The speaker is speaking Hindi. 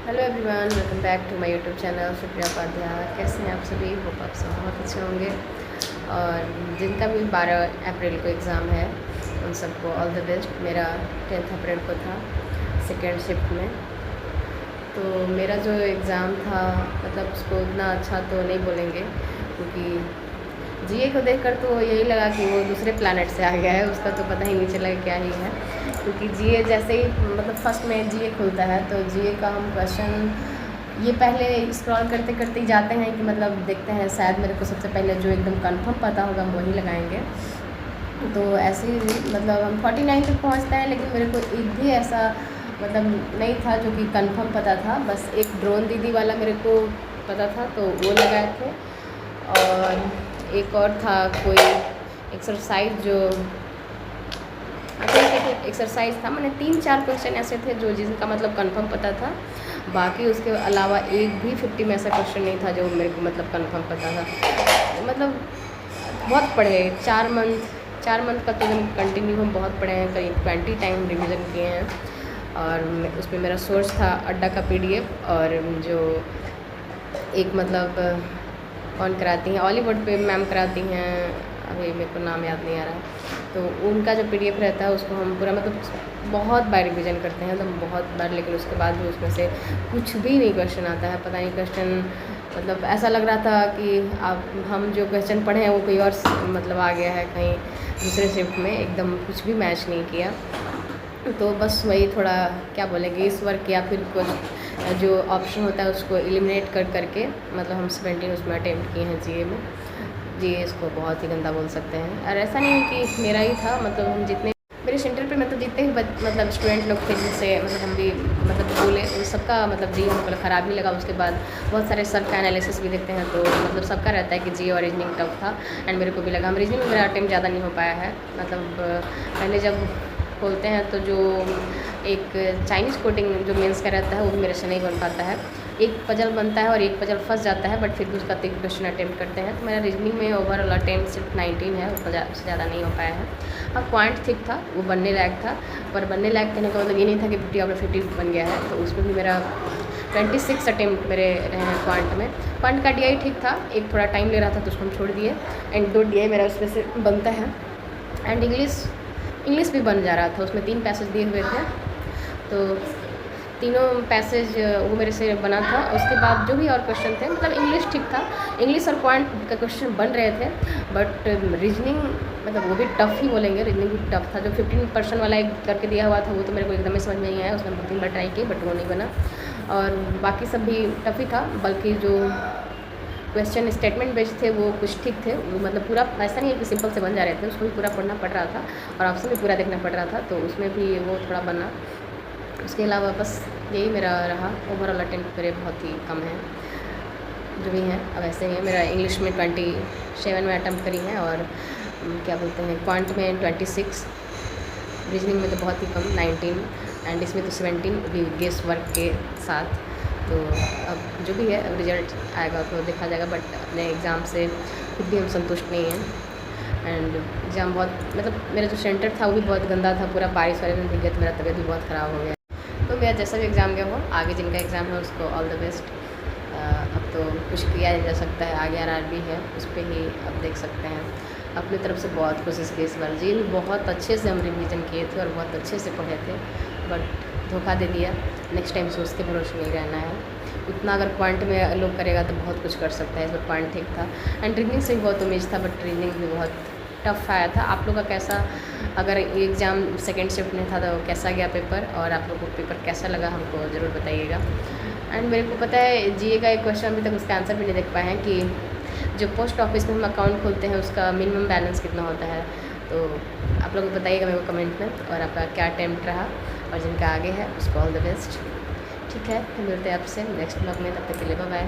Hello everyone, welcome back to my YouTube channel Supriya Upadhyay. कैसे हैं आप सभी? होप आप सब बहुत अच्छे होंगे। और जिनका भी 12 अप्रैल को एग्ज़ाम है उन सबको ऑल द बेस्ट। मेरा 10 अप्रैल को था, सेकेंड शिफ्ट में। तो मेरा जो एग्ज़ाम था मतलब उसको उतना अच्छा तो नहीं बोलेंगे, क्योंकि जीए को देखकर तो यही लगा कि वो दूसरे प्लैनेट से आ गया है। उसका तो पता ही नहीं चला क्या ही है, क्योंकि जीए जैसे ही मतलब फर्स्ट में जीए खुलता है तो जीए का हम क्वेश्चन ये पहले स्क्रॉल करते करते ही जाते हैं कि मतलब देखते हैं शायद मेरे को सबसे पहले जो एकदम कंफर्म पता होगा हम वही लगाएंगे। तो ऐसे ही मतलब हम 49 तक पहुंचते हैं, लेकिन मेरे को एक भी ऐसा मतलब नहीं था जो कि कंफर्म पता था। बस एक ड्रोन दीदी वाला मेरे को पता था तो वो लगाए थे, और एक और था कोई एक्सरसाइज जो एक्सरसाइज था। मैंने 3-4 क्वेश्चन ऐसे थे जो जिनका मतलब कंफर्म पता था। बाकी उसके अलावा एक भी 50 में ऐसा क्वेश्चन नहीं था जो मेरे को मतलब कंफर्म पता था। मतलब बहुत पढ़े, 4 मंथ का तो कंटिन्यू हम बहुत पढ़े हैं, करीब 20 टाइम रिवीजन किए हैं। और उसमें मेरा सोर्स था अड्डा का पीडीएफ, और जो एक मतलब कौन कराती हैं, हॉलीवुड पे मैम कराती हैं, अभी मेरे को नाम याद नहीं आ रहा। तो उनका जो पीडीएफ रहता है उसको हम पूरा मतलब बहुत बार रिवीजन करते हैं, तो बहुत बार, लेकिन उसके बाद भी उसमें से कुछ भी नहीं क्वेश्चन आता है। पता नहीं क्वेश्चन मतलब ऐसा लग रहा था कि आप हम जो क्वेश्चन पढ़े हैं वो कोई और मतलब आ गया है कहीं दूसरे शिफ्ट में, एकदम कुछ भी मैच नहीं किया। तो बस वही थोड़ा क्या बोलेंगे इस वर्क, या फिर कुछ जो ऑप्शन होता है उसको एलिमिनेट कर करके मतलब हम 17 उसमें अटेम्प्ट किए हैं जीए में। जीए इसको बहुत ही गंदा बोल सकते हैं। और ऐसा नहीं है कि मेरा ही था, मतलब हम जितने मेरे सेंटर पे मतलब जितने भी मतलब स्टूडेंट लोग थे जिनसे मतलब हम भी मतलब बोले, उन सबका मतलब जी हमको ख़राब नहीं लगा। उसके बाद बहुत सारे सब का एनालिसिस भी देखते हैं, तो मतलब सबका रहता है कि जी और रीजनिंग टफ था, एंड मेरे को भी लगा। हम रीजनिंग में मेरा अटेम्प्ट ज़्यादा नहीं हो पाया है। मतलब पहले जब खोलते हैं तो जो एक चाइनीज़ कोडिंग जो मेंस का रहता है वो मेरे से नहीं बन पाता है। एक पजल बनता है और एक पजल फंस जाता है, बट फिर भी उसका 3 क्वेश्चन अटेम्प्ट करते हैं। तो मेरा रीजनिंग में ओवरऑल अटेम्प्ट सिर्फ 19 है, उससे ज़्यादा नहीं हो पाया है। हाँ, क्वांट ठीक था, वो बनने लायक था, पर बनने लायक कहने का मतलब ये नहीं था कि 50 आउट ऑफ 50 बन गया है। तो उसमें भी मेरा 26 अटेम्प्ट मेरे रहे हैं क्वांट में। क्वांट का डीआई ठीक था, एक थोड़ा टाइम ले रहा था तो उसको हम छोड़ दिए, एंड 2 डीआई मेरा उसमें से बनता है। एंड इंग्लिश भी बन जा रहा था, उसमें 3 पैसेज दिए हुए थे, तो तीनों पैसेज वो मेरे से बना था। उसके बाद जो भी और क्वेश्चन थे मतलब इंग्लिश ठीक था, इंग्लिश और क्वांट का क्वेश्चन बन रहे थे, बट रीजनिंग मतलब वो भी टफ़ ही बोलेंगे, रीजनिंग भी टफ था। जो 15% वाला एक करके दिया हुआ था वो तो मेरे को एकदम ही समझ में नहीं आया, उसमें 2-3 बार ट्राई की बट वो नहीं बना। और बाकी सब भी टफ ही था, बल्कि जो क्वेश्चन स्टेटमेंट बेस्ड थे वो कुछ ठीक थे। वो मतलब पूरा ऐसा नहीं है कि सिंपल से बन जा रहे थे, उसको भी पूरा पढ़ना पड़ रहा था और ऑप्शन भी पूरा देखना पड़ रहा था, तो उसमें भी वो थोड़ा बना। उसके अलावा बस यही मेरा रहा। ओवरऑल अटेम्प्ट मेरे बहुत ही कम हैं, जो भी हैं अब ऐसे ही है। मेरा इंग्लिश में 27 में अटेम्प्ट करी हैं, और क्या बोलते हैं क्वांट में 26, रीजनिंग में तो बहुत ही कम 19, एंड इसमें तो 17 भी गेस वर्क के साथ। तो अब जो भी है अब रिजल्ट आएगा तो देखा जाएगा, बट अपने एग्ज़ाम से खुद भी हम संतुष्ट नहीं हैं। एंड एग्ज़ाम बहुत मतलब मेरा जो सेंटर था वो भी बहुत गंदा था, पूरा बारिश वाले दिन दिख गया, तो मेरा तबीयत भी बहुत ख़राब हो गया। तो मेरा जैसा भी एग्ज़ाम गया हो, आगे जिनका एग्ज़ाम है उसको ऑल द बेस्ट। अब तो कुछ किया नहीं जा सकता है, आगे आरआरबी है, उस पर ही अब देख सकते हैं। अपनी तरफ से बहुत कोशिश की इस बार, जी बहुत अच्छे से हम रिवीजन किए थे और बहुत अच्छे से पढ़े थे, बट धोखा दे दिया। नेक्स्ट टाइम सोच के भरोसे नहीं रहना है। उतना अगर क्वांट में लोग करेगा तो बहुत कुछ कर सकता है। इस बार क्वांट ठीक था, एंड रीजनिंग से भी बहुत उम्मीद था, बट रीजनिंग भी बहुत टफ आया था। आप लोग का कैसा, अगर एग्ज़ाम सेकेंड शिफ्ट में था तो कैसा गया पेपर, और आप लोग को पेपर कैसा लगा हमको ज़रूर बताइएगा। एंड मेरे को पता है जीए का एक क्वेश्चन अभी तक उसका आंसर भी नहीं देख पाए हैं कि जो पोस्ट ऑफिस में हम अकाउंट खोलते हैं उसका मिनिमम बैलेंस कितना होता है। तो आप लोग बताइएगा मेरे को कमेंट में, और आपका क्या अटेम्प्ट रहा, और जिनका आगे है उसको ऑल द बेस्ट। ठीक है, फिर मिलते हैं आपसे नेक्स्ट ब्लॉग में, तब तक के लिए बाय बाय।